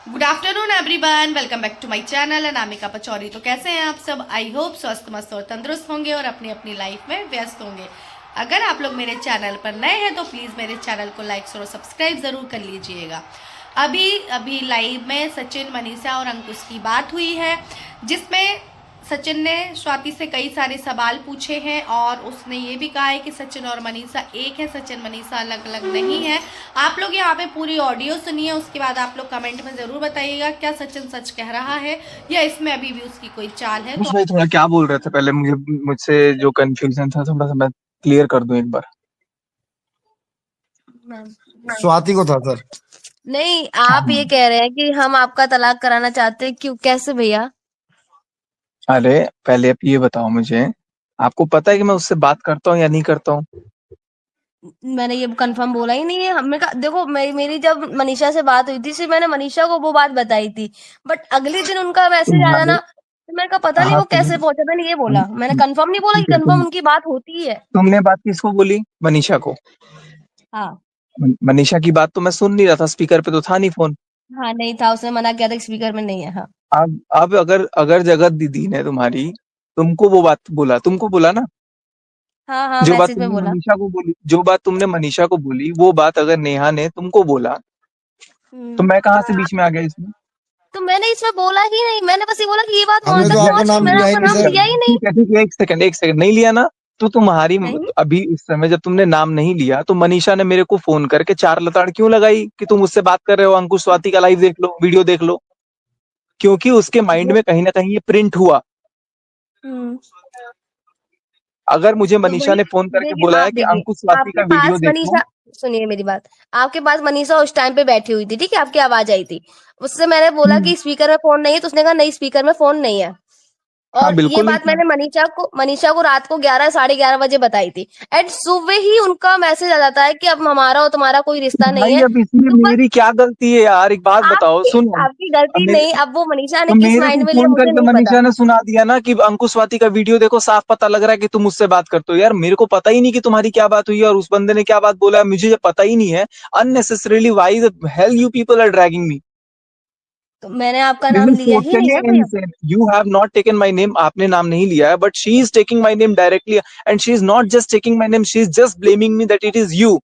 Good afternoon everyone, welcome back to my channel Anamika Pachauri. तो कैसे हैं आप सब? आई होप स्वस्थ मस्त और तंदुरुस्त होंगे और अपनी अपनी लाइफ में व्यस्त होंगे। अगर आप लोग मेरे चैनल पर नए हैं तो प्लीज़ मेरे चैनल को लाइक और सब्सक्राइब ज़रूर कर लीजिएगा। अभी अभी लाइव में सचिन, मनीषा और अंकुश की बात हुई है, जिसमें सचिन ने स्वाति से कई सारे सवाल पूछे हैं और उसने ये भी कहा है कि सचिन और मनीषा एक है, सचिन मनीषा अलग अलग नहीं है। आप लोग यहाँ पे पूरी ऑडियो सुनिए, उसके बाद आप लोग कमेंट में ज़रूर बताइएगा क्या सचिन सच कह रहा है या इसमें अभी भी उसकी कोई चाल है। भाई थोड़ा क्या बोल रहे थे पहले, मुझसे जो कंफ्यूजन था थोड़ा सा मैं क्लियर कर दूं एक बार। स्वाति को था सर। नहीं, आप ये कह रहे हैं कि हम आपका तलाक कराना चाहते हैं। क्यों, कैसे भैया? अरे पहले आप ये बताओ मुझे, आपको पता है कि मैं उससे बात करता हूँ या नहीं करता हूँ? मैंने ये कंफर्म बोला ही नहीं है। हमने कहा, देखो मेरी जब मनीषा से बात हुई थी, सिर्फ मैंने मनीषा को वो बात बताई थी, बट अगले दिन उनका मैसेज आया ना, तो मैंने कहा पता नहीं हाँ वो कैसे पहुंचा। मैंने ये बोला, मैंने कंफर्म नहीं बोला कि कंफर्म उनकी बात होती है। तुमने बात किसको बोली? मनीषा को? हाँ मनीषा की बात तो मैं सुन नहीं रहा था, स्पीकर पे तो था नहीं फोन। हाँ, नहीं था, उसने मना किया था, स्पीकर में नहीं है। हाँ अब अगर अगर जगत दीदी ने तुम्हारी तुमको वो बात बोला, तुमको बोला ना, हाँ हाँ, जो बात मैसेज में तुमने बोला। मनीषा को बोली, जो बात तुमने मनीषा को बोली, वो बात अगर नेहा ने तुमको बोला तो मैं कहाँ से बीच में आ गया इसमें? तो मैंने इसमें बोला ही नहीं, मैंने बस ये बोला कि ये बात वहां हमने तक तो आपका पहुंची, नाम मैंने लिया ही आपका नहीं नाम सर। लिया ही नहीं। ठीक है, एक सेकंड नहीं लिया ना, तो तुम्हारी नहीं अभी इस समय जब तुमने नाम नहीं लिया तो मनीषा ने मेरे को फोन करके चार लताड़ क्यों लगाई कि तुम मुझसे बात कर रहे हो, अंकुश स्वाति का लाइव देख लो, वीडियो देख लो। क्योंकि उसके माइंड में कहीं ना कहीं ये प्रिंट हुआ। हम्म, अगर मुझे तो मनीषा वही। ने फोन करके देखिए, बोला आप है कि देखिए, अंकुश स्वाति आपके का वीडियो पास देख लो। मनीषा, सुनिए मेरी बात। आपके पास मनीषा उस टाइम पे बैठी हुई थी, ठीक है, आपकी आवाज आई थी। उससे मैंने बोला कि स्पीकर में फोन नहीं है, तो उसने कहा नहीं, स्पीकर में फोन नहीं है। हाँ और ये बिल्कुल नहीं बात था। मैंने मनीषा को रात को 11 साढ़े 11 बजे बताई थी। एंड सुबह ही उनका मैसेज आ जाता है कि अब हमारा और तुम्हारा कोई रिश्ता नहीं भाई है। अब इसमें तो बस मेरी क्या गलती है यार, एक बात बताओ, आपकी सुनो। आपकी अब गलती मेरे नहीं, अब वो मनीषा तो ने किस मेरे को माइंड में लिया फोन मुझे करके नहीं पता। मनीषा ने सुना दिया ना कि अंकुश स्वाति का वीडियो देखो, साफ पता लग रहा है कि तुम मुझसे बात करते हो। यार मेरे को पता ही नहीं कि तुम्हारी क्या बात हुई है और उस बंदे ने क्या बात बोला है, मुझे जब पता ही नहीं है। Unnecessarily why the hell you people are dragging me? तो मैंने आपका दिस नाम इज लिया ही नहीं टोटली ना भैया। Insane. You have not taken my name, आपने नाम नहीं लिया है, but she is taking my name directly and she is not just taking my name, she is just blaming me that it is you.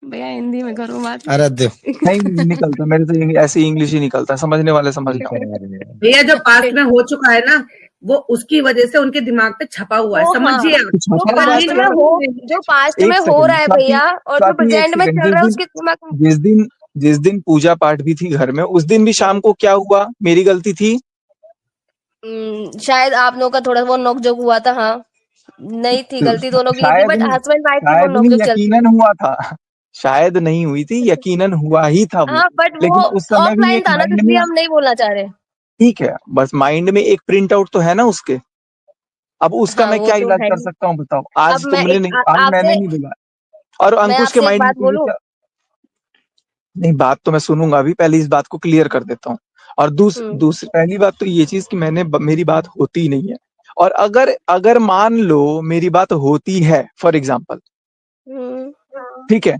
भैया हिंदी में करो बात। अरे दे नहीं निकलता मेरे से, ऐसे इंग्लिश ही निकलता है, समझने वाले समझ लो। भैया जो पास्ट में हो चुका है ना, वो उसकी वजह से उनके दिमाग पे छपा हुआ है, वो हाँ, समझिए आप। कुछ जो छपा हुआ पास्ट तो में यार, हो, जो पास्ट में एक हो रहा सेकंड है स्वाति, भैया, और जो स्वाति एक प्रेजेंट में सेकंड, चल रहा है उसके दिमाग में। जिस दिन पूजा पाठ भी थी घर में, उस दिन भी शाम को क्या हुआ, मेरी गलती थी? शायद आप लोगों का थोड़ा बहुत नोक-झोंक हुआ था। हाँ, नहीं थी गलती, दोनों की नहीं थी, शायद बट नहीं, हस्बैंड वाइफ की वो शायद नहीं, नोक-झोंक चलती यकीनन है। हुआ था। शायद नहीं हुई थी, यकीनन हुआ ही था वो। हाँ, बट वो लेकिन उस समय भी ऑफलाइन एक था ना, तो माइंड में, इसलिए हम नहीं बोलना चाह रहे। ठीक है, बस माइंड में एक प्रिंट आउट तो है ना उसके। अब उसका हाँ, मैं वो क्या तो इलाज है कर ही। सकता हूँ बताओ? अब आज मैं तुमने एक नहीं, आज मैंने आपसे नहीं बोला। और मैं अंकुश के आपसे एक माइंड में बात तो ये बोलूं। क्या, नहीं बात तो मैं सुनूंगा अभी, पहले इस बात को क्लियर कर देता हूँ। और हम्म दूसरी पहली बात तो ये चीज कि मेरी बात होती ही नहीं है। और अगर अगर मान लो मेरी बात होती है, फॉर एग्जाम्पल, हम्म ठीक है,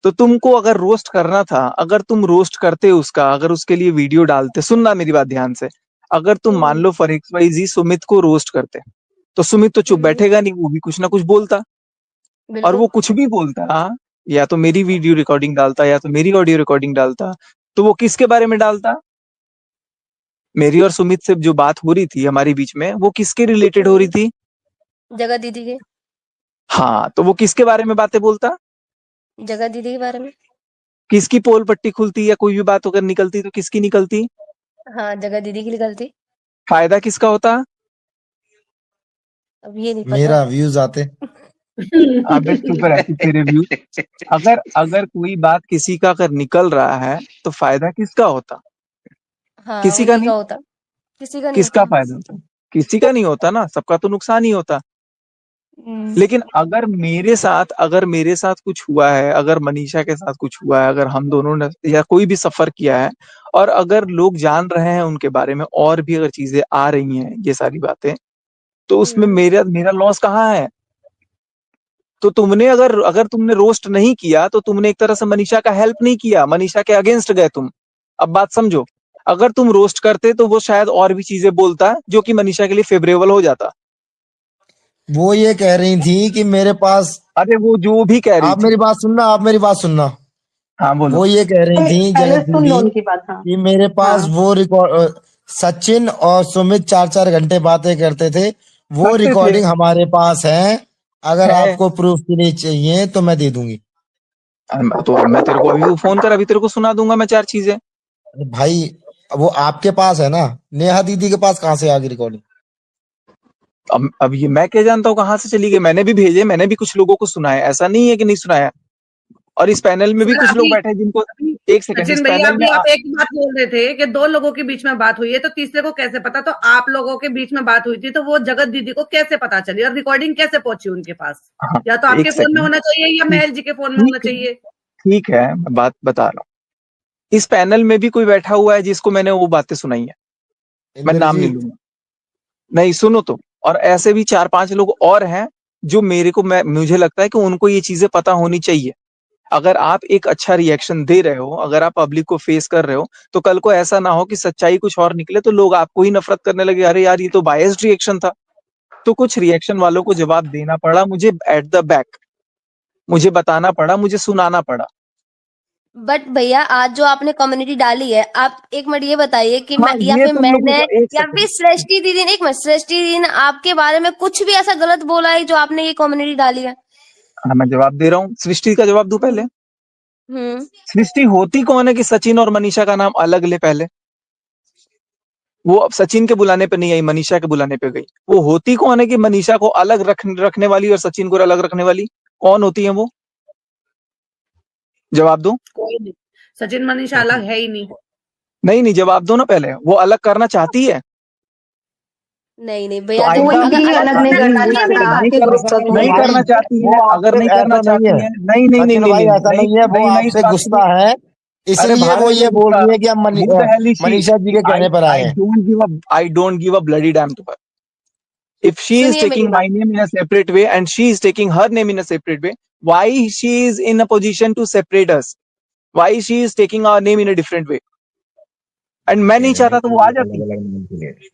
तो तुमको अगर रोस्ट करना था, अगर तुम रोस्ट करते उसका, अगर उसके लिए वीडियो डालते, सुनना मेरी बात ध्यान से, अगर तुम मान हम्म लो फॉर एक्स वाई जी सुमित को रोस्ट करते, तो सुमित तो चुप हम्म, बैठेगा नहीं, वो भी कुछ ना कुछ बोलता। और वो बिल्कुल। कुछ भी बोलता, या तो मेरी वीडियो रिकॉर्डिंग डालता या तो मेरी ऑडियो रिकॉर्डिंग डालता, तो वो किसके बारे में डालता? मेरी और सुमित से जो बात हो रही थी हमारी बीच में, वो किसके रिलेटेड हो रही थी? जगह दीदी के, हाँ, तो वो किसके बारे में बातें बोलता? जगह दीदी के बारे में। किसकी पोल पट्टी खुलती या कोई भी बात अगर निकलती तो किसकी निकलती? हाँ, जगह दीदी की गलती। फायदा किसका होता? अब ये नहीं पता। मेरा व्यूज आते। अबे चुप रह, तेरे व्यू। अगर अगर कोई बात किसी का अगर निकल रहा है तो फायदा किसका होता? हाँ, किसी का उन्हीं का नहीं। होता, किसी का नहीं किसका होता। फायदा होता? किसी का नहीं होता ना, सबका तो नुकसान ही होता। हम्म लेकिन अगर मेरे साथ कुछ हुआ है, अगर मनीषा के साथ कुछ हुआ है, अगर हम दोनों ने या कोई भी सफर किया है, और अगर लोग जान रहे हैं उनके बारे में और भी अगर चीजें आ रही हैं, ये सारी बातें, तो उसमें हम्म मेरा मेरा लॉस कहाँ है? तो तुमने अगर अगर तुमने रोस्ट नहीं किया तो तुमने एक तरह से मनीषा का हेल्प नहीं किया, मनीषा के अगेंस्ट गए तुम। अब बात समझो, अगर तुम रोस्ट करते तो वो शायद और भी चीजें बोलता जो कि मनीषा के लिए फेवरेबल हो जाता। वो ये कह रही थी कि मेरे पास, अरे वो जो भी कह रही आप थी, मेरी बात सुनना, आप मेरी बात सुनना। हाँ बोलो। वो ये कह रही थी पहले जगत सुन लो दीदी उनकी बात। हाँ कि मेरे पास हाँ वो रिकॉर्ड, सचिन और सुमित 4-4 घंटे बातें करते थे, वो करते थे, रिकॉर्डिंग हमारे पास है, अगर है। आपको प्रूफ के लिए चाहिए तो मैं दे दूंगी। तो मैं तेरे को अभी फोन कर, अभी तेरे को सुना दूंगा मैं 4 चीजें। अरे भाई, वो आपके पास है ना, नेहा दीदी के पास कहाँ से आ गई रिकॉर्डिंग? अब ये मैं क्या जानता हूँ कहाँ से चली गई, मैंने भी भेजे, मैंने भी कुछ लोगों को सुनाया, ऐसा नहीं है कि नहीं सुनाया। और इस पैनल में भी सर कुछ लोग अभी बैठे हैं जिनको, एक सेकंड, इस सचिन भैया पैनल अभी में आप एक बात बोल रहे थे कि 2 लोगों के बीच में बात हुई है, तो तीसरे को कैसे पता? तो आप लोगों के बीच में बात हुई थी, तो वो जगत दीदी को कैसे पता चली और रिकॉर्डिंग कैसे पहुंची उनके पास? हाँ, या तो आपके एक फोन में सेकंड, होना चाहिए या महल जी के फोन में होना ठीक है, चाहिए। ठीक है, मैं बात बता रहा हूँ। इस पैनल में भी कोई बैठा हुआ है जिसको मैंने वो बातें सुनाई है, मैं नाम नहीं इंद्रजीत, लूंगा, नहीं सुनो तो। और ऐसे भी 4-5 लोग और हैं जो मुझे लगता है कि उनको ये चीजें पता होनी चाहिए। अगर आप एक अच्छा रिएक्शन दे रहे हो, अगर आप पब्लिक को फेस कर रहे हो, तो कल को ऐसा ना हो कि सच्चाई कुछ और निकले तो लोग आपको ही नफरत करने लगे, अरे यार ये तो बायस्ड रिएक्शन था। तो कुछ रिएक्शन वालों को जवाब देना पड़ा मुझे एट द बैक, मुझे बताना पड़ा, मुझे सुनाना पड़ा। बट भैया आज जो आपने कम्युनिटी डाली है, आप एक मिनट ये बताइए कि हाँ मैं या ये फिर तुम लोगों मैंने का, एक या फिर सेकंड, सृष्टि दीदी ने, एक मिनट, सृष्टि दीदी ने आपके बारे में कुछ भी ऐसा गलत बोला है जो आपने ये कम्युनिटी डाली है? हाँ मैं जवाब दे रहा हूँ, सृष्टि का जवाब दूं पहले। हम्म। सृष्टि होती कौन है कि सचिन और मनीषा का नाम अलग ले पहले? वो अब सचिन के बुलाने पे नहीं आई, मनीषा के बुलाने पे गई। वो होती कौन है कि मनीषा को अलग रखने वाली और सचिन को अलग रखने वाली? कौन होती है वो? जवाब दो। कोई नहीं, सचिन मनीषा अलग है ही नहीं। नहीं, जवाब दो ना पहले। वो अलग करना चाहती है नहीं नहीं तो भैया, आई देखो कोई अगर भी अलग नहीं करना सुनिए मेरी चाहता बात, नहीं आपके कर, गुस्से नहीं में। करना चाहती है, वो अगर आपसे नहीं ऐसा करना नहीं चाहती है है, नहीं सचिन भाई, ऐसा नहीं है, वो आपसे चाहती गुस्सा है, अरे इसलिए भाड़ वो में ये बोल गुस्सा, रही है कि हम who the hell is she? Manisha ji के कहने पर आए हैं। I don't give a bloody damn to her. If she is सुनिए मेरी taking my बात, name in a separate way and she is taking her name in a separate way, why she is in a position to separate us? Why she is taking our name in a different way? And मैं नहीं चाहता तो वो आ जाती।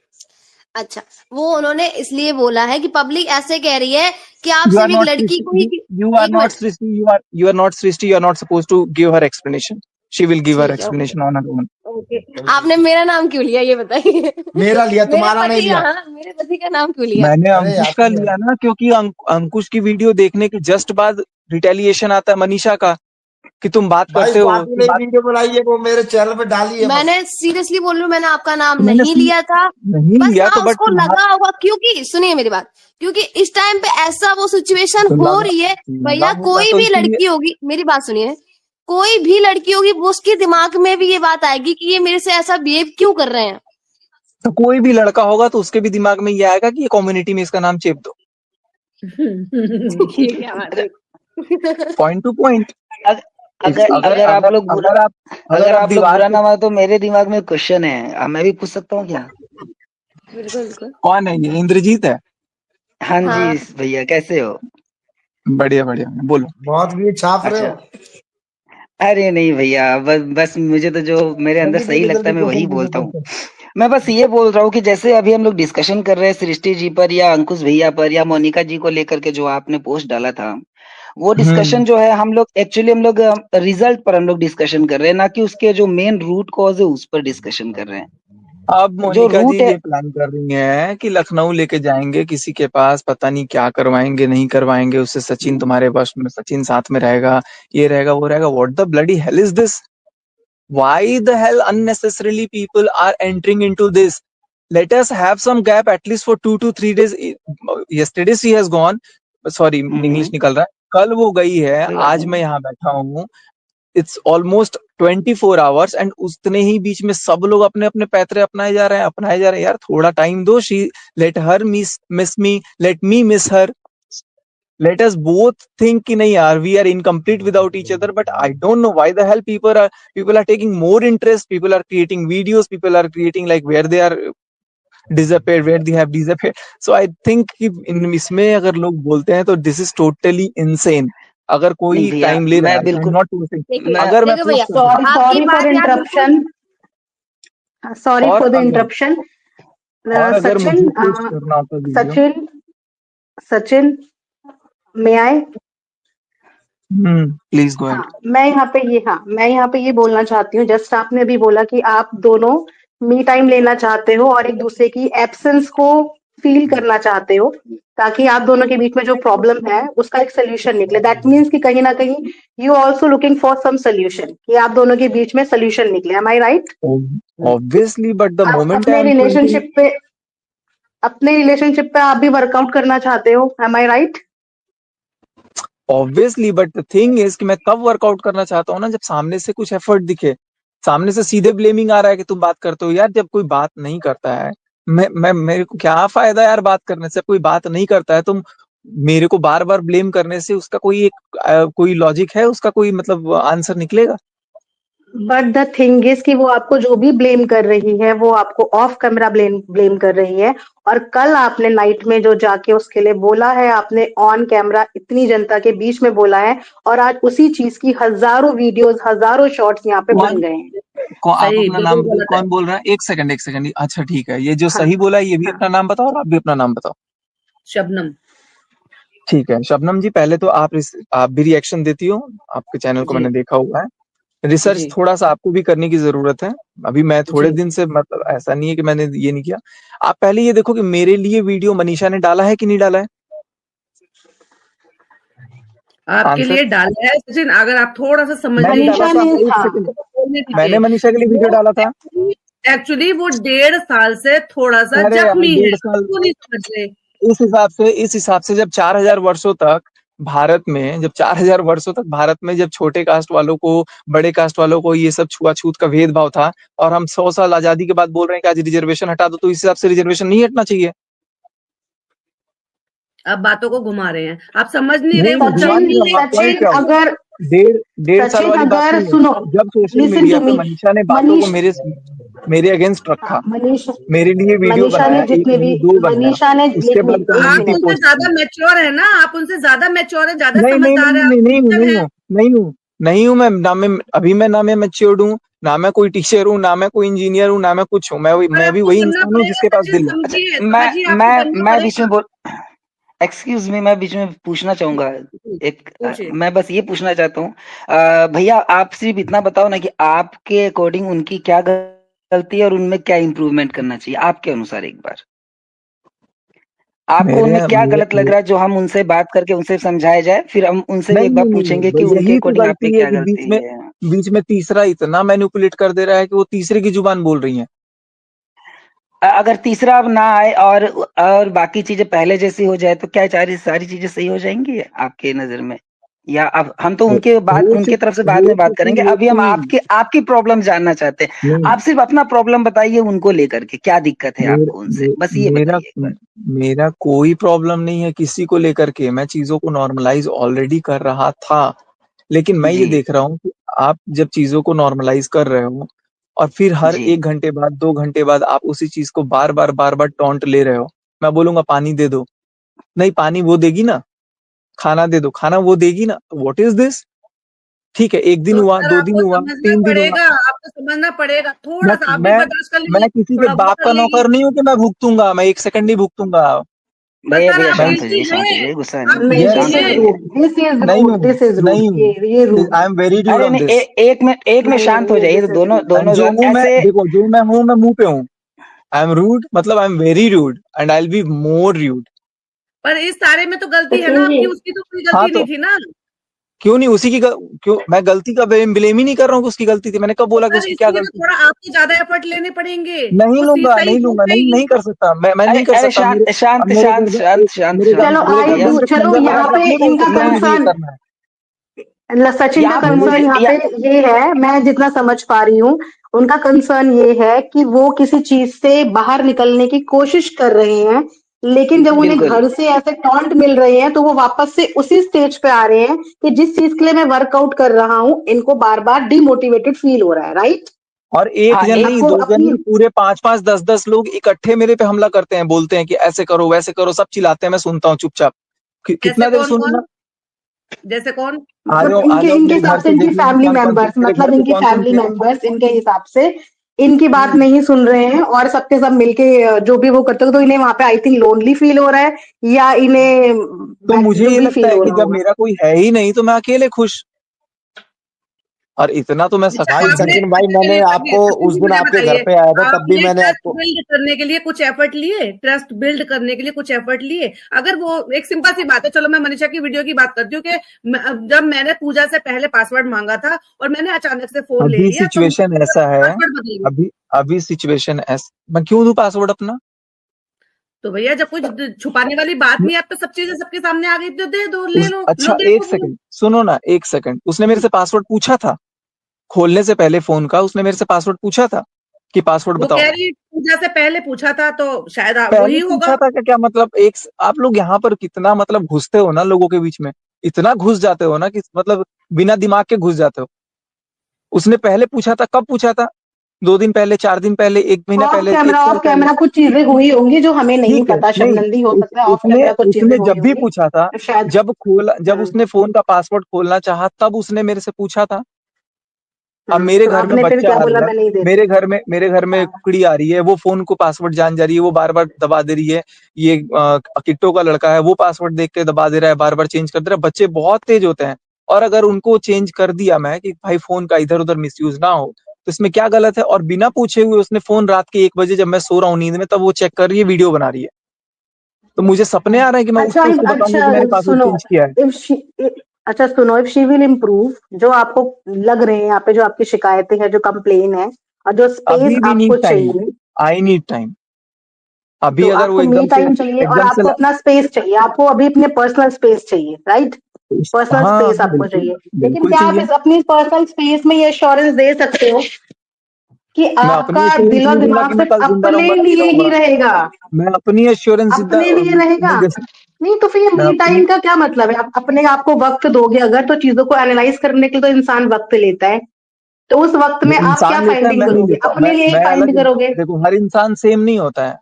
अच्छा, वो उन्होंने इसलिए बोला है कि पब्लिक ऐसे कह रही है कि आप You are सिर्फ एक not लड़की को ही, you are एक not minute, Srishti, you are not Srishti, you are not supposed to give her explanation. She will give her ठीक है, explanation on her own. Okay. आपने मेरा नाम क्यों लिया ये बताइए? मेरा लिया, मेरे तुम्हारा नहीं पति का, लिया। हाँ मेरे पति का नाम क्यों लिया? मैंने अरे अंकुश यार, का लिया ना, क्योंकि अंकुश की वीडियो देखने के जस्ट बाद रिटेलिएशन आता है मनीषा का कि तुम बात भाई करते हो स्वाति ने वीडियो बनाई है, वो मेरे चैनल पे डाली है बस। मैंने सीरियसली बोल रही हूँ, मैंने आपका नाम मैंने नहीं लिया था। नहीं बस लिया हाँ तो, बट उसको लगा होगा, क्योंकि सुनिए मेरी बात, क्योंकि इस टाइम पे ऐसा वो सिचुएशन तो हो लगा रही है लगा भैया। होगा कोई तो भी इसलिए लड़की होगी, मेरी बात सुनिए, कोई भी लड़की होगी वो उसके दिमाग में भी ये बात आएगी कि ये मेरे से ऐसा बिहेव क्यों कर रहे हैं। तो कोई भी लड़का होगा तो उसके भी दिमाग में ये आएगा कि ये कम्युनिटी में इसका नाम चेप दो। ये क्या बात है? Point two point. अगर आप लोग अगर आप अगर आप लोग दीवार बुरा पे, ना मानो तो मेरे दिमाग में क्वेश्चन है, अब मैं भी पूछ सकता हूँ क्या? बिल्कुल बिल्कुल। कौन है ये? इंद्रजीत है? हाँ हाँ जी भैया, कैसे हो? बढ़िया बढ़िया, बोलो। बहुत भी छाप रहे अच्छा, हो। अरे नहीं भैया, बस मुझे तो जो मेरे अंदर सही लगता है मैं वही बोलता हूँ। मैं बस ये बोल रहा हूँ कि जैसे अभी हम लोग डिस्कशन कर रहे हैं सृष्टि जी पर या अंकुश भैया पर या मोनिका जी को लेकर के, जो आपने पोस्ट डाला था, वो डिस्कशन जो है हम लोग रिजल्ट पर हम लोग डिस्कशन कर रहे हैं, ना कि उसके जो मेन रूट कॉज है उस पर डिस्कशन कर रहे हैं। अब जो मोनिका जी रूट है, ये प्लान कर रही हैं कि लखनऊ लेके जाएंगे किसी के पास, पता नहीं क्या करवाएंगे नहीं करवाएंगे उससे, सचिन तुम्हारे वश में, सचिन साथ में रहेगा, ये रहेगा वो रहेगा। What the bloody hell is this? Why the hello unnecessarily people are entering into this? Let us have some gap at least for 2 to 3 days. Yesterday she has gone, sorry English निकल रहा है, कल वो गई है, कोई बात आज नहीं। मैं यहाँ बैठा हूँ। इट्स ऑलमोस्ट 24 आवर्स एंड उतने ही बीच में सब लोग अपने अपने पैतरे अपनाए जा रहे हैं यार, थोड़ा टाइम दो। She let her miss me, let me miss her, let us both think कि नहीं यार we are incomplete without each other. But I don't know why the hell people are taking more interest, people are creating videos, people are creating like where they are disappeared, where they have disappeared. So I think कि इसमें अगर लोग बोलते हैं तो this is totally insane. अगर कोई नहीं भैया, टाइम ले रहा मैं है, I'm बिल्कुल not saying, देखिए अगर मैं देखिए भैया, proof कर सॉरी आपकी फॉर बात यहाँ बिल्कुल, इंटरप्शन। सॉरी और फॉर द अगर इंटरप्शन। और अगर मुझे सचिन, पोस्ट करना होता video. Sachin, Sachin, may I? Please go हाँ, अहेड। मैं यहाँ पे ये बोलना चाहती हूँ, जस्ट आपने अभी बोला कि आप दोनों मी टाइम लेना चाहते हो और एक दूसरे की एब्सेंस को फील करना चाहते हो, ताकि आप दोनों के बीच में जो प्रॉब्लम है उसका एक सोल्यूशन निकले। दैट मीन्स कि कहीं ना कहीं you also looking for some solution, कि आप दोनों के बीच में सोल्यूशन निकले। Am I right? Obviously, but the आप मोमेंट आई एम अपने रिलेशनशिप पे आप भी वर्कआउट करना चाहते हो। Am I right? Obviously, but the thing is कि मैं कब वर्कआउट करना चाहता हूँ ना, जब सामने से कुछ एफर्ट दिखे। सामने से सीधे ब्लेमिंग आ रहा है कि तुम बात करते हो। यार जब कोई बात नहीं करता है, मैं मेरे को क्या फायदा यार बात करने से। कोई बात नहीं करता है, तुम मेरे को बार बार ब्लेम करने से उसका कोई लॉजिक है, उसका कोई मतलब आंसर निकलेगा? बट द थिंग इज कि वो आपको जो भी ब्लेम कर रही है वो आपको ऑफ कैमरा ब्लेम कर रही है, और कल आपने नाइट में जो जाके उसके लिए बोला है, आपने ऑन कैमरा इतनी जनता के बीच में बोला है, और आज उसी चीज की हजारों वीडियोस, हजारों शॉर्ट्स यहाँ पे बन गए हैं। आप सही, अपना बिल्कुल नाम गलत है। कौन बोल रहा है? एक सेकंड, एक सेकंड। अच्छा ठीक है, ये जो हाँ, सही बोला है ये भी हाँ, अपना नाम बताओ और आप भी अपना नाम बताओ। शबनम। ठीक है शबनम जी, पहले तो आप भी रिएक्शन देती हो, आपके चैनल को जी, मैंने देखा हुआ है। रिसर्च जी, थोड़ा सा आपको भी करने की जरूरत है। अभी मैं थोड़े जी। दिन से, मतलब ऐसा नहीं है कि मैंने ये नहीं किया। आप पहले ये देखो कि मेरे लिए वीडियो मनीषा ने डाला है कि नहीं डाला है। आपके आंसर। लिए डाला है सचिन, अगर आप थोड़ा सा समझ मैंने लेंगे डाला मनीषा था, ने, एक हाँ, सेकंड। बोलने मैंने दीजिए। मनीषा के लिए वीडियो वो डाला था। एक्चुअली वो 1.5 साल से थोड़ा सा अरे यार जख्मी है, 1.5 साल, वो नहीं समझ रहे। इस हिसाब से जब 4000 वर्षों तक भारत में, जब छोटे कास्ट वालों को, बड़े कास्ट वालों को ये सब छुआछूत का भेदभाव था, और हम 100 साल आजादी के बाद बोल रहे हैं कि आज रिजर्वेशन हटा दो, तो इस हिसाब से रिजर्वेशन नहीं हटना चाहिए। आप बातों को घुमा रहे हैं, आप समझ नहीं रहे नहीं मुद्दा घुमा नहीं रहा हूँ, आप पॉइंट सचिन क्या हो? अगर डेढ़ साल सचिन वाली बात अगर नहीं है। सुनो, जब सोशल लिसन मीडिया टू पे मी, मनीषा ने बातों को मनीष मेरे अगेंस्ट हाँ, रखा, मेरे लिए वीडियो मनीषा बनाया, ने एक जितने भी, नहीं दो बनाया, मनीषा ने, उसके बाद एक आप कम्युनिटी मिनट, उनसे पोस्ट ज्यादा की। मैच्योर है ना, आप उनसे ज्यादा मैच्योर है, ज्यादा नहीं नहीं समझदार नहीं है, आप नहीं नहीं हूँ, टीचर नहीं है। हूँ, नहीं हूँ, नहीं हूँ। मैं ना, मैं अभी मैं ना मैं मैच्योर्ड हूँ, ना मैं कोई टीचर हूँ, ना मैं कोई इंजीनियर हूँ, ना मैं कुछ हूँ। पर मैं भी आपको वही बनना इंसान हूँ पड़ेगा जिसके पास सचिन, दिल है। अच्छा, समझिए आपको बनना मैं बीच पड़ेगा। में बोल एक्सक्यूज मी, मैं बीच में पूछना चाहूंगा। पूछिए। मैं बस ये पूछना चाहता हूँ, भैया आप सिर्फ इतना बताओ ना कि आपके अकॉर्डिंग उनकी क्या गलती है और उनमें क्या इम्प्रूवमेंट करना चाहिए आपके अनुसार। एक बार आपको मेरे उनमें क्या मेरे, गलत लग रहा है जो हम उनसे बात करके उनसे समझाया जाए, फिर हम उनसे भी नहीं एक बार नहीं नहीं पूछेंगे कि नहीं, उनके यही तो अकॉर्डिंग आप पे गलती है क्या कि गलती है। बीच में तीसरा इतना मैनिपुलेट कर दे रहा है कि वो तीसरे की जुबान बोल रही है। अगर तीसरा अब ना आए और बाकी चीजें पहले जैसी हो जाए तो क्या सारी चीजें सही हो जाएंगी आपके नजर में? या अब हम तो हो उनके तरफ से चुकी बाद हो में बात चुकी करेंगे, अभी हम होती। आपकी प्रॉब्लम जानना चाहते हैं। नहीं, आप सिर्फ अपना प्रॉब्लम बताइए उनको लेकर के, क्या दिक्कत है मेरा आपको उनसे, बस ये मेरा बताइए एक बार। मेरा कोई प्रॉब्लम नहीं है किसी को लेकर के। मैं चीजों को नॉर्मलाइज ऑलरेडी कर रहा था, लेकिन मैं ये जी, देख रहा हूँ कि आप जब चीजों को नॉर्मलाइज कर रहे हो और फिर हर जी, 1 घंटे बाद 2 घंटे बाद आप उसी चीज को बार बार टॉन्ट ले रहे हो। मैं बोलूंगा पानी दे दो, नहीं पानी वो देगी ना। खाना दे दो, खाना वो देगी ना। What is this? ठीक है, 1 दिन तो हुआ, सर 2 दिन आपको हुआ, समझना 3 दिन हुआ। पड़ेगा, आपको समझना पड़ेगा, मैं थोड़ा सा आप भी मैं बर्दाश्त कर लीजिए, मैं किसी के थोड़ा बहुत बाप कर का लीजिए। नौकर नहीं हूँ कि मैं भुगतूंगा। मैं 1 सेकंड नहीं भुगतूंगा। पर भैया सर भैया आप मैं बिल्कुल हैं, गुस्सा आप नहीं, नहीं, बिल्कुल दिस यस इज हैं। रूड, दिस इज नहीं रूड, हूँ, दिस इज रूड, नहीं हूँ। ये रूड आई है। एम वेरी ड्यूड अरे ऑन नहीं, दिस। एक में नहीं शांत हो नहीं, जाइए, तो दिस इज दोनों रूड। एंड दोनों जो जन हूँ मैं, ऐसे। देखो जो मैं हूँ मैं मुंह पे हूँ। आई एम रूड, मतलब I am very rude and I will be more rude. पर इस सारे में तो गलती है ना सचिन जी, आपकी, उसकी तो कोई हाँ गलती नहीं तो थी ना। क्यों नहीं उसी की क्यों मैं गलती का ब्लेम ही नहीं कर रहा हूँ कि उसकी गलती थी। मैंने कब तो बोला कि सर उसकी क्या इसलिए तो गलती थी? थोड़ा आपको ज्यादा एफर्ट लेने पड़ेंगे, नहीं वो सी लूंगा, सही नहीं हो लूंगा, नहीं जाएगी। नहीं कर सकता। मैं अरे नहीं कर अरे सकता। शांत अब शांत मेरे शांत गर्दन शांत शांत शांत चलो मेरे आई गर्दन डू, पे चलो खंजर लगा यहाँ के पे आप नहीं बोल इनका सकते कि मुझे ये कंसर्न, करना है। सचिन का यहाँ कंसर्न यहाँ या, पे ये है, मैं जितना समझ पा रही हूँ, उनका कंसर्न ये है कि वो किसी चीज से बाहर निकलने की कोशिश कर रहे हैं, लेकिन जब उन्हें बिल्कुल। घर से ऐसे टॉन्ट मिल रहे हैं तो वो वापस से उसी स्टेज पे आ रहे हैं कि जिस चीज के लिए मैं वर्कआउट कर रहा हूँ, इनको बार बार डिमोटिवेटेड फील हो रहा है। राइट? और एक हाँ जन एक नहीं, आपको 2 जन अपनी, नहीं, पूरे 5 5 10 10 लोग इकट्ठे मेरे पे हमला करते हैं, बोलते हैं कि ऐसे करो वैसे करो, सब चिल्लाते हैं, मैं सुनता हूँ चुपचाप। जैसे कितना देर कौन कौन, सुनूंगा? जैसे कौन? आ मतलब जाओ आ इनके जाओ इनके मेरे हिसाब घर से पे इनकी देख लेना फैमिली कौन कौन मेंबर्स, मेरे घर मतलब पे इनकी कौन कौन फैमिली थे। मेंबर्स इनके हिसाब से इनकी बात नहीं सुन रहे हैं और सबके सब मिलके जो भी वो करते हो, तो इन्हें वहां पे आई थिंक लोनली फील हो रहा है या इन्हें तो मुझे ये दुखी लगता फील है हो कि रहा जब होगा। मेरा कोई है ही नहीं तो मैं अकेले खुश। और इतना तो मैं सच अच्छा, भाई में सचिन भाई, आपने मैंने अभी आपको उस दिन मुझे आपके घर बताइए, पे आया था, तब भी आपने मैंने ट्रस्ट आपको बिल्ड करने के लिए कुछ एफर्ट लिए? ट्रस्ट बिल्ड करने के लिए कुछ एफर्ट लिए? अगर वो एक सिंपल सी बात है, चलो मैं मनीषा की वीडियो की बात करती हूँ कि जब मैंने पूजा से पहले पासवर्ड मांगा था और मैंने अचानक से फोन ले अभी लिया तो सिचुएशन ऐसा है, पासवर्ड बदल गया। अभी सिचुएशन ऐसा, मैं क्यों दूं पासवर्ड अपना? तो भैया जब कुछ छुपाने वाली बात नहीं है, अब तो सब चीजें सबके सामने आ गई, तो दे दो, ले लो, लो अच्छा देखो एक सेकंड सुनो ना, एक सेकंड, उसने मेरे से पासवर्ड पूछा था खोलने से पहले फोन का, उसने मेरे से पासवर्ड पूछा था कि पासवर्ड वो बताओ। कह रही पूजा से पहले पूछा था, तो शायद पहले वही होगा। पूछा था क्या मतलब आप लोग यहाँ पर कितना मतलब घुसते हो ना लोगों के बीच में, इतना घुस जाते हो ना कि मतलब बिना दिमाग के घुस जाते हो। उसने पहले पूछा था, कब पूछा था? 2 दिन पहले, 4 दिन पहले, 1 महीना पहले, 1 साल ऑफ पहले? कैमरा कुछ चीजें हुई होंगी जो हमें नहीं ठीक है, पता, नहीं शबनंदी हो सकता है, ऑफ उसने कैमरा कुछ चीजें उसने हुई जब भी होंगी पूछा था, शायद। जब उसने फोन का पासवर्ड खोलना चाहा तब उसने मेरे से पूछा था। अब मेरे तो घर में आपने फिर बच्चा क्या आ बोला, रहा है, मैं नहीं देती। मेरे घर में हाँ। कुकड़ी आ रही है, वो फोन को पासवर्ड जान जा रही है, वो बार बार दबा दे रही है। ये किट्टो का लड़का है, वो पासवर्ड देख के दबा दे रहा है, बार बार चेंज कर दे रहा है। बच्चे बहुत तेज होते हैं, और अगर उनको चेंज कर दिया मैं कि भाई फोन का इधर उधर मिसयूज ना हो, तो इसमें क्या गलत है? और बिना पूछे हुए उसने फोन रात के 1 बजे जब मैं सो रहा हूँ नींद में, तब वो चेक कर रही है, वीडियो बना रही है। तो मुझे सपने आ रहे हैं कि मैं उठ अच्छा के उसको बताऊंगा कि मैंने पासवर्ड सुनो, चेंज किया है। इफ शी अच्छा सुनो, इफ शी विल इम्प्रूव, जो आपको लग रहे हैं यहाँ पे, जो आपकी शिकायतें हैं, जो कंप्लेन है, और जो स्पेस अभी भी आपको नीड टाइम, चाहिए, आई नीड टाइम। अभी तो अगर वो आपको मी टाइम चाहिए और एकदम से आपको अपना स्पेस चाहिए, आपको अभी अपने पर्सनल स्पेस चाहिए, राइट? पर्सनल हाँ स्पेस हाँ, आपको बिल्कुल चाहिए, लेकिन बिल्कुल क्या आप चाहिए। इस अपनी पर्सनल स्पेस में ये एश्योरेंस दे सकते हो कि मैं अपनी आपका एश्योरेंस दिल और नहीं दूंगा दिमाग कि मैं सिर्फ कल जिंदा अपने रहूंगा नहीं लिए ही रहूंगा। रहेगा? मैं अपनी एश्योरेंस जिंदा अपने लिए रहेगा? जैसे नहीं तो फिर ये मैं मी अपनी टाइम का क्या मतलब है? आप अपने आप को वक्त दोगे अगर, तो चीजों को एनालाइज करने के लिए तो इंसान वक्त लेता है, तो उस वक्त में वो आप क्या इंसान लेता है, फाइंडिंग मैं नहीं करोगे? लेता, अपने लिए ही मैं फाइंड अलग करोगे। देखो, हर इंसान सेम नहीं होता है।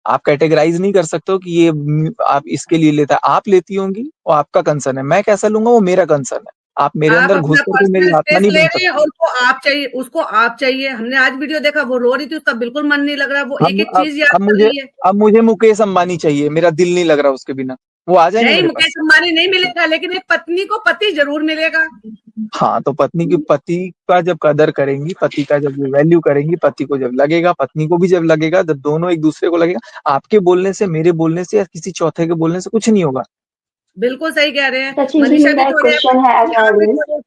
आप कैटेगराइज नहीं कर सकते हो कि ये आप इसके लिए लेता है, आप लेती होंगी, वो आपका कंसर्न है। मैं कैसा लूंगा वो मेरा कंसर्न है। आप मेरे आप अंदर घुस अपना करके मेरी पर्सनल आत्मा स्पेस नहीं ले बन रहे हैं सकती। और उसको आप चाहिए। हमने आज वीडियो देखा, वो रो रही थी, उसका बिल्कुल मन नहीं लग रहा, वो एक हम एक चीज याद अब कर मुझे रही है। अब मुझे मुकेश अंबानी चाहिए, मेरा दिल नहीं लग रहा उसके बिना, वो आ जाएंगे नहीं, मेरे मुकेश पास। अंबानी नहीं मिलेगा, लेकिन एक पत्नी को पति जरूर मिलेगा। हाँ, तो पति का जब कदर करेंगी, पति का जब वैल्यू करेंगी, पति को जब लगेगा, पत्नी को भी जब लगेगा, जब दोनों एक दूसरे को लगेगा, आपके बोलने से, मेरे बोलने से या किसी चौथे के बोलने से कुछ नहीं होगा। बिल्कुल सही कह रहे हैं। सचिन जी, मनीषा भी मेरा थोड़े क्वेश्चन है एज आप भी ऑडियंस। थोड़े